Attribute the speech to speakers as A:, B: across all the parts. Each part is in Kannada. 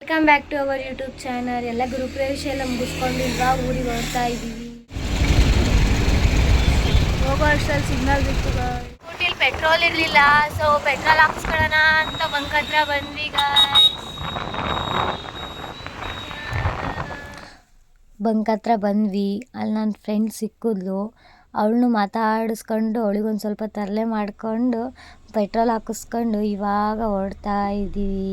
A: Welcome back to our YouTube channel. ಎಲ್ಲ ಗುರುಪ್ರವೇಶ ಎಲ್ಲ ಮುಗಿಸ್ಕೊಂಡು ಇವಾಗ ಊರಿಗೆ ಹೊರಡ್ತಾ ಇದ್ದೀವಿ. ಹೋಗೋ ಅಷ್ಟರಲ್ಲಿ ಸಿಗ್ನಲ್ ಬಿತ್ತು. ಸ್ಕೂಟಿಲಿ ಪೆಟ್ರೋಲ್ ಇರಲಿಲ್ಲ, ಸೊ ಪೆಟ್ರೋಲ್ ಹಾಕ್ಸ್ಕೊಳ್ಳೋಣ ಅಂತ ಬಂಕ್ ಹತ್ರ ಬಂದ್ವಿ. ಬಂಕ್ ಹತ್ರ ಬಂದ್ವಿ. ಅಲ್ಲಿ ನನ್ನ ಫ್ರೆಂಡ್ ಸಿಕ್ಕಿದ್ಲು. ಅವಳನ್ನು ಮಾತಾಡಿಸ್ಕೊಂಡು ಅವಳಿಗೊಂದು ಸ್ವಲ್ಪ ತರಲೆ ಮಾಡಿಕೊಂಡು ಪೆಟ್ರೋಲ್ ಹಾಕಿಸ್ಕೊಂಡು ಇವಾಗ ಹೊರಡ್ತಾ ಇದ್ದೀವಿ.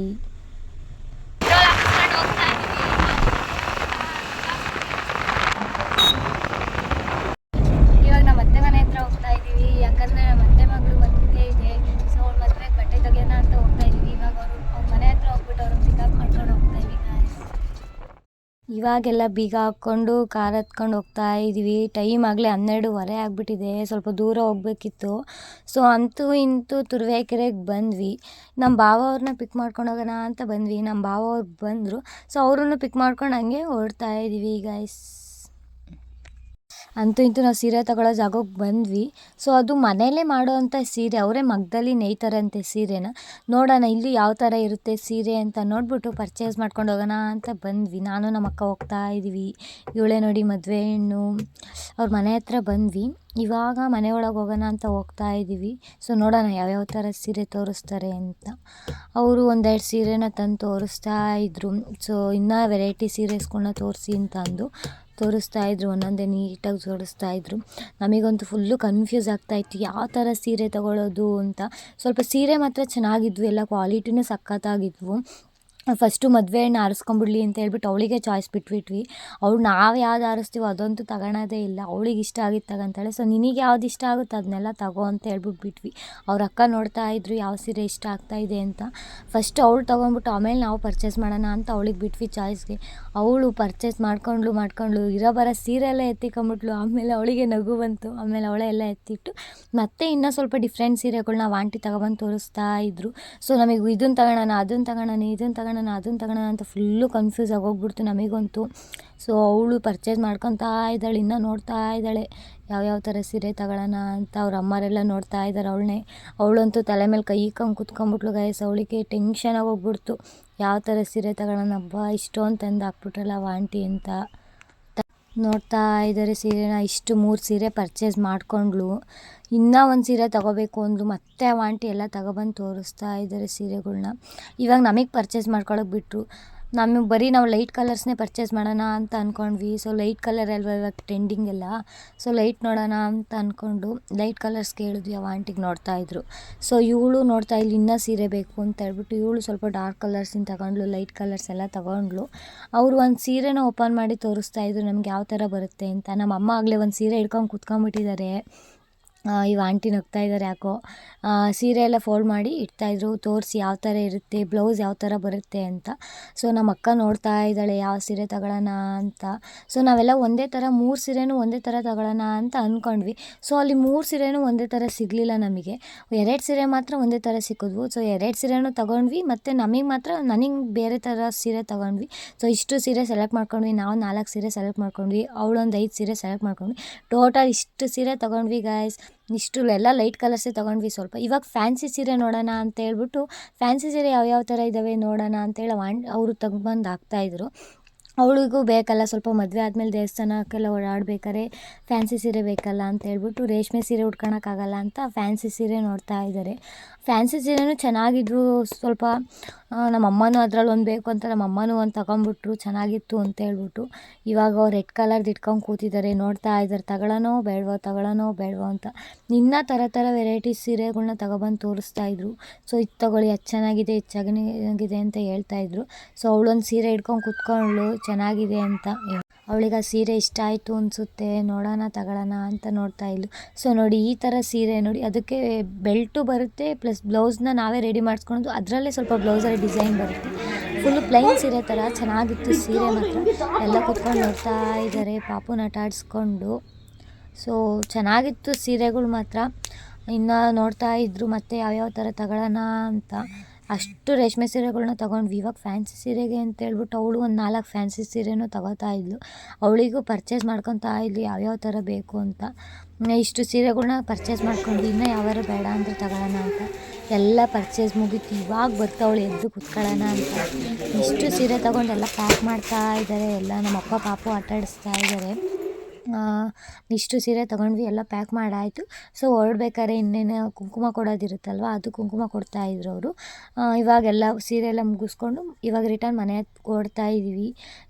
A: ಇವಾಗ ನಮ್ಮ ಅತ್ತೆ ಮನೆ ಹತ್ರ ಹೋಗ್ತಾ ಇದ್ದೀವಿ. ಯಾಕಂದರೆ ನಮ್ಮ ಅತ್ತೆ ಮಗಳು ಮದುವೆ ಇದೆ, ಸೊ ಅವ್ರ ಮದುವೆಗೆ ಬಟ್ಟೆ ತೆಗೆಯೋಣ ಅಂತ ಹೋಗ್ತಾ ಇದ್ದೀವಿ. ಇವಾಗ ಅವ್ರ ಮನೆ ಹತ್ರ ಹೋಗ್ಬಿಟ್ಟು ಅವ್ರನ್ನ ಪಿಕಪ್ ಮಾಡ್ಕೊಂಡು ಹೋಗ್ತಾ ಇದ್ದೀವಿ. ಇವಾಗೆಲ್ಲ ಬೀಗ ಹಾಕ್ಕೊಂಡು ಕಾರ್ ಹತ್ಕೊಂಡು ಹೋಗ್ತಾ ಇದ್ದೀವಿ. ಟೈಮ್ ಆಗಲೇ 12:15 ಆಗಿಬಿಟ್ಟಿದೆ. ಸ್ವಲ್ಪ ದೂರ ಹೋಗ್ಬೇಕಿತ್ತು. ಸೊ ಅಂತೂ ಇಂತೂ ತುರುವೇಕೆರೆಗೆ ಬಂದ್ವಿ. ನಮ್ಮ ಭಾವ ಅವ್ರನ್ನ ಪಿಕ್ ಮಾಡ್ಕೊಂಡು ಹೋಗೋಣ ಅಂತ ಬಂದ್ವಿ. ನಮ್ಮ ಭಾವ ಅವ್ರು ಬಂದರು. ಸೊ ಅವ್ರನ್ನು ಪಿಕ್ ಮಾಡ್ಕೊಂಡು ಹಂಗೆ ಹೊರಡ್ತಾ ಇದ್ದೀವಿ ಗೈಸ್. ಅಂತೂ ಇಂತೂ ನಾವು ಸೀರೆ ತಗೊಳ್ಳೋ ಜಾಗಕ್ಕೆ ಬಂದ್ವಿ. ಸೊ ಅದು ಮನೆಯಲ್ಲೇ ಮಾಡೋ ಅಂಥ ಸೀರೆ, ಅವರೇ ಮಗ್ದಲ್ಲಿ ನೇಯ್ತಾರಂತೆ ಸೀರೆನ. ನೋಡೋಣ ಇಲ್ಲಿ ಯಾವ ಥರ ಇರುತ್ತೆ ಸೀರೆ ಅಂತ ನೋಡ್ಬಿಟ್ಟು ಪರ್ಚೇಸ್ ಮಾಡ್ಕೊಂಡು ಹೋಗೋಣ ಅಂತ ಬಂದ್ವಿ. ನಾನು ನಮ್ಮ ಅಕ್ಕ ಹೋಗ್ತಾ ಇದ್ದೀವಿ. ಇವಳೇ ನೋಡಿ ಮದುವೆ ಹೆಣ್ಣು. ಅವ್ರ ಮನೆ ಹತ್ರ ಬಂದ್ವಿ. ಇವಾಗ ಮನೆ ಒಳಗೆ ಹೋಗೋಣ ಅಂತ ಹೋಗ್ತಾ ಇದ್ದೀವಿ. ಸೊ ನೋಡೋಣ ಯಾವ್ಯಾವ ಥರ ಸೀರೆ ತೋರಿಸ್ತಾರೆ ಅಂತ. ಅವರು ಒಂದೆರಡು ಸೀರೆನ ತಂದು ತೋರಿಸ್ತಾ ಇದ್ರು. ಸೊ ಇನ್ನೂ ವೆರೈಟಿ ಸೀರೆಸ್ಗಳನ್ನ ತೋರಿಸಿ ಅಂತ ಅಂದು ತೋರಿಸ್ತಾ ಇದ್ರು. ಒಂದೊಂದೇ ನೀಟಾಗಿ ಜೋಡಿಸ್ತಾ ಇದ್ರು. ನಮಗಂತೂ ಫುಲ್ಲು ಕನ್ಫ್ಯೂಸ್ ಆಗ್ತಾಯಿತ್ತು ಯಾವ ಥರ ಸೀರೆ ತೊಗೊಳ್ಳೋದು ಅಂತ. ಸ್ವಲ್ಪ ಸೀರೆ ಮಾತ್ರ ಚೆನ್ನಾಗಿದ್ವು, ಎಲ್ಲ ಕ್ವಾಲಿಟಿನೂ ಸಖತ್ತಾಗಿದ್ವು. ಫಸ್ಟು ಮದುವೆ ಹೆಣ್ಣು ಆರಿಸ್ಕೊಂಬಿಡ್ಲಿ ಅಂತ ಹೇಳ್ಬಿಟ್ಟು ಅವಳಿಗೆ ಚಾಯ್ಸ್ ಬಿಟ್ಬಿಟ್ವಿ. ಅವಳು ನಾವು ಯಾವ್ದು ಆರಿಸ್ತೀವೋ ಅದಂತೂ ತಗೊಳೋದೇ ಇಲ್ಲ. ಅವಳಿಗೆ ಇಷ್ಟ ಆಗಿದ್ದು ತಗೊಂತಾಳೆ. ಸೊ ನಿನಗೆ ಯಾವ್ದು ಇಷ್ಟ ಆಗುತ್ತೆ ಅದನ್ನೆಲ್ಲ ತಗೋ ಅಂತ ಹೇಳ್ಬಿಟ್ಟು ಬಿಟ್ವಿ. ಅವ್ರ ಅಕ್ಕ ನೋಡ್ತಾ ಇದ್ರು ಯಾವ ಸೀರೆ ಇಷ್ಟ ಆಗ್ತಾಯಿದೆ ಅಂತ. ಫಸ್ಟ್ ಅವಳು ತೊಗೊಂಡ್ಬಿಟ್ಟು ಆಮೇಲೆ ನಾವು ಪರ್ಚೇಸ್ ಮಾಡೋಣ ಅಂತ ಅವಳಿಗೆ ಬಿಟ್ವಿ ಚಾಯ್ಸ್ಗೆ. ಅವಳು ಪರ್ಚೇಸ್ ಮಾಡ್ಕೊಂಡ್ಳು ಇರೋ ಬರೋ ಸೀರೆ ಎಲ್ಲ ಎತ್ತಿಕೊಂಬಿಟ್ಲು. ಆಮೇಲೆ ಅವಳಿಗೆ ನಗು ಬಂತು. ಆಮೇಲೆ ಅವಳೇ ಎಲ್ಲ ಎತ್ತಿಟ್ಟು ಮತ್ತೆ ಇನ್ನೂ ಸ್ವಲ್ಪ ಡಿಫ್ರೆಂಟ್ ಸೀರೆಗಳನ್ನ ಆಂಟಿ ತಗೊಬಂದು ತೋರಿಸ್ತಾ ಇದ್ರು. ಸೊ ನಮಗೆ ಇದನ್ನು ತಗೊಳ್ಳೋಣ ಅದನ್ನು ತಗೊಳ್ಳೋಣ ಅಂತ ಫುಲ್ಲು ಕನ್ಫ್ಯೂಸ್ ಆಗೋಗ್ಬಿಡ್ತು ನಮಗಂತೂ. ಸೊ ಅವಳು ಪರ್ಚೇಸ್ ಮಾಡ್ಕೊತಾ ಇದ್ದಾಳೆ, ಇನ್ನೂ ನೋಡ್ತಾ ಇದ್ದಾಳೆ ಯಾವ್ಯಾವ ಥರ ಸೀರೆ ತಗೊಳ್ಳೋಣ ಅಂತ. ಅವ್ರ ಅಮ್ಮರೆಲ್ಲ ನೋಡ್ತಾ ಇದ್ದಾರೆ ಅವಳಂತೂ ತಲೆ ಮೇಲೆ ಕೈ ಇಕ್ಕೊಂಡು ಕುತ್ಕೊಂಡ್ಬಿಟ್ಲು ಗೈಸ್. ಅವಳಿಗೆ ಟೆನ್ಷನ್ ಆಗೋಗ್ಬಿಡ್ತು ಯಾವ ಥರ ಸೀರೆ ತಗೊಳ್ಳೋಣ ಇಷ್ಟೊಂದು ತಂದು ಹಾಕ್ಬಿಟ್ರಲ್ಲ ಆಂಟಿ ಅಂತ. ನೋಡ್ತಾ ಇದ್ದಾರೆ ಸೀರೆನ. ಇಷ್ಟು 3 ಸೀರೆ ಪರ್ಚೇಸ್ ಮಾಡ್ಕೊಂಡ್ಳು. ಇನ್ನೂ ಒಂದು ಸೀರೆ ತೊಗೋಬೇಕು ಅಂದರು. ಮತ್ತೆ ಆಂಟಿ ಎಲ್ಲ ತಗೊಬಂದು ತೋರಿಸ್ತಾ ಇದ್ದಾರೆ ಸೀರೆಗಳ್ನ. ಇವಾಗ ನಮಗೆ ಪರ್ಚೇಸ್ ಮಾಡ್ಕೊಳಕ್ಕೆ ಬಿಟ್ಟರು. ನಮಗೆ ನಾವು ಲೈಟ್ ಕಲರ್ಸ್ನೇ ಪರ್ಚೇಸ್ ಮಾಡೋಣ ಅಂತ ಅಂದ್ಕೊಂಡ್ವಿ. ಸೊ ಲೈಟ್ ಕಲರ್ ಅಲ್ವಾ ಇವಾಗ ಟ್ರೆಂಡಿಂಗ್ ಎಲ್ಲ. ಸೊ ಲೈಟ್ ನೋಡೋಣ ಅಂತ ಅಂದ್ಕೊಂಡು ಲೈಟ್ ಕಲರ್ಸ್ ಕೇಳಿದ್ವಿ. ಆಂಟಿಗೆ ನೋಡ್ತಾಯಿದ್ರು. ಸೊ ಇವಳು ನೋಡ್ತಾ ಇಲ್ಲಿ ಇನ್ನೂ ಸೀರೆ ಬೇಕು ಅಂತ ಹೇಳ್ಬಿಟ್ಟು ಇವಳು ಸ್ವಲ್ಪ ಡಾರ್ಕ್ ಕಲರ್ಸಿನ ತಗೊಂಡ್ಳು, ಲೈಟ್ ಕಲರ್ಸ್ ಎಲ್ಲ ತಗೊಂಡ್ಳು. ಅವರು ಒಂದು ಸೀರೆನ ಓಪನ್ ಮಾಡಿ ತೋರಿಸ್ತಾಯಿದ್ರು ನಮ್ಗೆ ಯಾವ ಥರ ಬರುತ್ತೆ ಅಂತ. ನಮ್ಮ ಅಮ್ಮ ಆಗಲೇ ಒಂದು ಸೀರೆ ಹಿಡ್ಕೊಂಡು ಕುತ್ಕೊಂಡ್ಬಿಟ್ಟಿದ್ದಾರೆ. ಇವು ಆಂಟಿ ನಗ್ತಾ ಇದ್ದಾರೆ ಯಾಕೋ. ಸೀರೆ ಎಲ್ಲ ಫೋಲ್ಡ್ ಮಾಡಿ ಇಡ್ತಾಯಿದ್ರು, ತೋರಿಸಿ ಯಾವ ಥರ ಇರುತ್ತೆ, ಬ್ಲೌಸ್ ಯಾವ ಥರ ಬರುತ್ತೆ ಅಂತ. ಸೊ ನಮ್ಮ ಅಕ್ಕ ನೋಡ್ತಾ ಇದ್ದಾಳೆ ಯಾವ ಸೀರೆ ತಗೊಳ್ಳೋಣ ಅಂತ. ಸೊ ನಾವೆಲ್ಲ ಒಂದೇ ಥರ 3 ಸೀರೆನೂ ಒಂದೇ ಥರ ತಗೊಳ್ಳೋಣ ಅಂತ ಅಂದ್ಕೊಂಡ್ವಿ. ಸೊ ಅಲ್ಲಿ 3 ಸೀರೆನೂ ಒಂದೇ ಥರ ಸಿಗಲಿಲ್ಲ ನಮಗೆ. 2 ಸೀರೆ ಮಾತ್ರ ಒಂದೇ ಥರ ಸಿಕ್ಕಿದ್ವು. ಸೊ 2 ಸೀರೆನೂ ತೊಗೊಂಡ್ವಿ. ಮತ್ತು ನನಗೆ ಬೇರೆ ಥರ ಸೀರೆ ತೊಗೊಂಡ್ವಿ. ಸೊ ಇಷ್ಟು ಸೀರೆ ಸೆಲೆಕ್ಟ್ ಮಾಡ್ಕೊಂಡ್ವಿ. ನಾವು 4 ಸೀರೆ ಸೆಲೆಕ್ಟ್ ಮಾಡ್ಕೊಂಡ್ವಿ. ಅವಳೊಂದು 5 ಸೀರೆ ಸೆಲೆಕ್ಟ್ ಮಾಡ್ಕೊಂಡ್ವಿ. ಟೋಟಲ್ ಇಷ್ಟು ಸೀರೆ ತೊಗೊಂಡ್ವಿ ಗಾಯ್ಸ್. ಇಷ್ಟು ಎಲ್ಲ ಲೈಟ್ ಕಲರ್ಸೇ ತೊಗೊಂಡ್ವಿ ಸ್ವಲ್ಪ. ಇವಾಗ ಫ್ಯಾನ್ಸಿ ಸೀರೆ ನೋಡೋಣ ಅಂತ ಹೇಳ್ಬಿಟ್ಟು ಫ್ಯಾನ್ಸಿ ಸೀರೆ ಯಾವ್ಯಾವ ಥರ ಇದ್ದಾವೆ ನೋಡೋಣ ಅಂತೇಳಿ ಅವರು ತೆಗ್ದುಬಂದು ಹಾಕ್ತಾಯಿದ್ರು. ಅವಳಿಗೂ ಬೇಕಲ್ಲ ಸ್ವಲ್ಪ ಮದುವೆ ಆದಮೇಲೆ ದೇವಸ್ಥಾನಕ್ಕೆಲ್ಲ ಓಡಾಡ್ಬೇಕಾದ್ರೆ ಫ್ಯಾನ್ಸಿ ಸೀರೆ ಬೇಕಲ್ಲ ಅಂತ ಹೇಳ್ಬಿಟ್ಟು ರೇಷ್ಮೆ ಸೀರೆ ಉಟ್ಕೊಳಕ್ಕಾಗಲ್ಲ ಅಂತ ಫ್ಯಾನ್ಸಿ ಸೀರೆ ನೋಡ್ತಾ ಇದ್ದಾರೆ. ಫ್ಯಾನ್ಸಿ ಸೀರೆನೂ ಚೆನ್ನಾಗಿದ್ವು. ಸ್ವಲ್ಪ ನಮ್ಮ ಅಮ್ಮನೂ ಅದರಲ್ಲಿ ಒಂದು ಬೇಕು ಅಂತ ನಮ್ಮ ಅಮ್ಮನೂ ಒಂದು ತಗೊಂಬಿಟ್ರು ಚೆನ್ನಾಗಿತ್ತು ಅಂತ ಹೇಳ್ಬಿಟ್ಟು. ಇವಾಗ ಅವ್ರು ರೆಡ್ ಕಲರ್ದು ಇಟ್ಕೊಂಡು ಕೂತಿದ್ದಾರೆ, ನೋಡ್ತಾ ಇದ್ದಾರೆ ತಗೊಳ್ಳೋನೋ ಬೇಡವೋ ಅಂತ. ಇನ್ನೂ ಥರ ವೆರೈಟಿ ಸೀರೆಗಳ್ನ ತಗೊಬಂದು ತೋರಿಸ್ತಾಯಿದ್ರು. ಸೊ ಇದು ತೊಗೊಳ್ಳಿ ಅದು ಚೆನ್ನಾಗಿದೆ, ಇದು ಚೆನ್ನಾಗಿದೆ ಅಂತ ಹೇಳ್ತಾಯಿದ್ರು. ಸೊ ಅವಳೊಂದು ಸೀರೆ ಹಿಡ್ಕೊಂಡು ಕೂತ್ಕೊಂಡ್ಳು ಚೆನ್ನಾಗಿದೆ ಅಂತ. ಅವಳಿಗೆ ಆ ಸೀರೆ ಇಷ್ಟ ಆಯಿತು ಅನಿಸುತ್ತೆ, ನೋಡೋಣ ತಗೊಳ್ಳೋಣ ಅಂತ ನೋಡ್ತಾ ಇದ್ಲು. ಸೊ ನೋಡಿ ಈ ಥರ ಸೀರೆ ನೋಡಿ, ಅದಕ್ಕೆ ಬೆಲ್ಟು ಬರುತ್ತೆ ಪ್ಲಸ್ ಬ್ಲೌಸ್ನ ನಾವೇ ರೆಡಿ ಮಾಡಿಸ್ಕೊಂಡು ಅದರಲ್ಲೇ ಸ್ವಲ್ಪ ಬ್ಲೌಸಲ್ಲಿ ಡಿಸೈನ್ ಬರುತ್ತೆ. ಫುಲ್ಲು ಪ್ಲೈನ್ ಸೀರೆ ಥರ ಚೆನ್ನಾಗಿತ್ತು ಸೀರೆ ಮಾತ್ರ. ಎಲ್ಲ ಕೂತ್ಕೊಂಡು ನೋಡ್ತಾ ಇದ್ದಾರೆ ಪಾಪುನ ಆಟ ಆಡಿಸ್ಕೊಂಡು. ಸೊ ಚೆನ್ನಾಗಿತ್ತು ಸೀರೆಗಳು ಮಾತ್ರ. ಇನ್ನು ನೋಡ್ತಾ ಇದ್ರು ಮತ್ತೆ ಯಾವ್ಯಾವ ಥರ ತಗೊಳ್ಳೋಣ ಅಂತ. ಅಷ್ಟು ರೇಷ್ಮೆ ಸೀರೆಗಳ್ನ ತೊಗೊಂಡ್ವಿ. ಇವಾಗ ಫ್ಯಾನ್ಸಿ ಸೀರೆಗೆ ಅಂತ ಹೇಳ್ಬಿಟ್ಟು ಅವಳು ಒಂದು 4 ಫ್ಯಾನ್ಸಿ ಸೀರೆನೂ ತಗೋತಾ ಇದ್ಲು. ಅವಳಿಗೂ ಪರ್ಚೇಸ್ ಮಾಡ್ಕೊತಾ ಇದ್ಲು ಯಾವ್ಯಾವ ಥರ ಬೇಕು ಅಂತ. ಇಷ್ಟು ಸೀರೆಗಳ್ನ ಪರ್ಚೇಸ್ ಮಾಡ್ಕೊಂಡ್ವಿ. ಇನ್ನೂ ಯಾವಾರು ಬೇಡ ಅಂದರೆ ತಗೊಳ್ಳೋಣ ಅಂತ ಎಲ್ಲ ಪರ್ಚೇಸ್ ಮುಗೀತು. ಇವಾಗ ಬರ್ತಾವಳು ಎದ್ದು ಕುತ್ಕೊಳ್ಳೋಣ ಅಂತ. ಇಷ್ಟು ಸೀರೆ ತೊಗೊಂಡು ಎಲ್ಲ ಪ್ಯಾಕ್ ಮಾಡ್ತಾ ಇದ್ದಾರೆ. ಎಲ್ಲ ನಮ್ಮ ಅಪ್ಪ ಪಾಪು ಆಟ ಆಡಿಸ್ತಾ ಇದ್ದಾರೆ. ಇಷ್ಟು ಸೀರೆ ತೊಗೊಂಡ್ವಿ, ಎಲ್ಲ ಪ್ಯಾಕ್ ಮಾಡಾಯಿತು. ಸೊ ಹೊರಡ್ಬೇಕಾದ್ರೆ ಇನ್ನೇನು ಕುಂಕುಮ ಕೊಡೋದಿರುತ್ತಲ್ವ, ಅದು ಕುಂಕುಮ ಕೊಡ್ತಾಯಿದ್ರು ಅವರು. ಇವಾಗೆಲ್ಲ ಸೀರೆ ಎಲ್ಲ ಮುಗಿಸ್ಕೊಂಡು ಇವಾಗ ರಿಟರ್ನ್ ಮನೆ ಕೊಡ್ತಾ ಇದ್ದೀವಿ.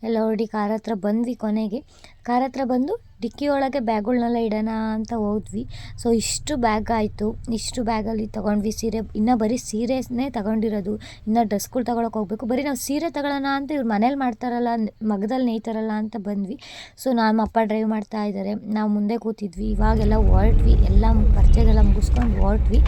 A: ಎಲ್ಲ ಹೊರಡಿ ಕಾರ್ ಹತ್ರ ಬಂದ್ವಿ. ಕೊನೆಗೆ ಕಾರ್ ಹತ್ರ ಬಂದು ಡಿಕ್ಕಿ ಒಳಗೆ ಬ್ಯಾಗುಗಳನ್ನೆಲ್ಲ ಇಡೋಣ ಅಂತ ಹೋದ್ವಿ. ಸೊ ಇಷ್ಟು ಬ್ಯಾಗ್ ಆಯಿತು. ಇಷ್ಟು ಬ್ಯಾಗಲ್ಲಿ ತೊಗೊಂಡ್ವಿ ಸೀರೆ. ಇನ್ನೂ ಬರೀ ಸೀರೆನೇ ತೊಗೊಂಡಿರೋದು, ಇನ್ನೂ ಡ್ರೆಸ್ಗಳು ತೊಗೊಳಕ್ಕೆ ಹೋಗ್ಬೇಕು. ಬರೀ ನಾವು ಸೀರೆ ತೊಗೊಳ್ಳೋಣ ಅಂತ ಇವ್ರು ಮನೇಲಿ ಮಾಡ್ತಾರಲ್ಲ, ಮಗದಲ್ಲಿ ನೇಯ್ತಾರಲ್ಲ ಅಂತ ಬಂದ್ವಿ. ಸೊ ನಮ್ಮ ಅಪ್ಪ ಡ್ರೈವ್ ಮಾಡ್ತಾ ಇದ್ದಾರೆ, ನಾವು ಮುಂದೆ ಕೂತಿದ್ವಿ. ಇವಾಗೆಲ್ಲ ಹೊರಟ್ವಿ, ಎಲ್ಲ ಪರ್ಚೇಸ್ ಎಲ್ಲ ಮುಗಿಸ್ಕೊಂಡು ಹೊರಟ್ವಿ.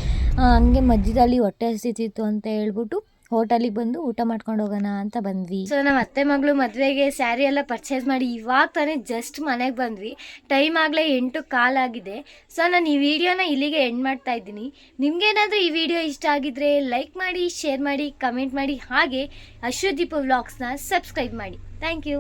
A: ಹಂಗೆ ಮಧ್ಯದಲ್ಲಿ ಹೊಟ್ಟೆ ಹಸಿತಿತ್ತು ಅಂತ ಹೇಳ್ಬಿಟ್ಟು ಹೋಟೆಲಿಗೆ ಬಂದು ಊಟ ಮಾಡ್ಕೊಂಡು ಹೋಗೋಣ ಅಂತ ಬಂದ್ವಿ. ಸೊ ನಮ್ಮ ಅತ್ತೆ ಮಗಳು ಮದುವೆಗೆ ಸ್ಯಾರಿ ಎಲ್ಲ ಪರ್ಚೇಸ್ ಮಾಡಿ ಇವಾಗ ತಾನೇ ಜಸ್ಟ್ ಮನೆಗೆ ಬಂದ್ವಿ. ಟೈಮ್ ಆಗಲೇ 8:15 ಆಗಿದೆ. ಸೊ ನಾನು ಈ ವಿಡಿಯೋನ ಇಲ್ಲಿಗೆ ಎಂಡ್ ಮಾಡ್ತಾ ಇದ್ದೀನಿ. ನಿಮ್ಗೇನಾದರೂ ಈ ವಿಡಿಯೋ ಇಷ್ಟ ಆಗಿದ್ರೆ ಲೈಕ್ ಮಾಡಿ, ಶೇರ್ ಮಾಡಿ, ಕಮೆಂಟ್ ಮಾಡಿ, ಹಾಗೆ ಅಶ್ವದೀಪ ವ್ಲಾಗ್ಸ್ನ ಸಬ್ಸ್ಕ್ರೈಬ್ ಮಾಡಿ. Thank you.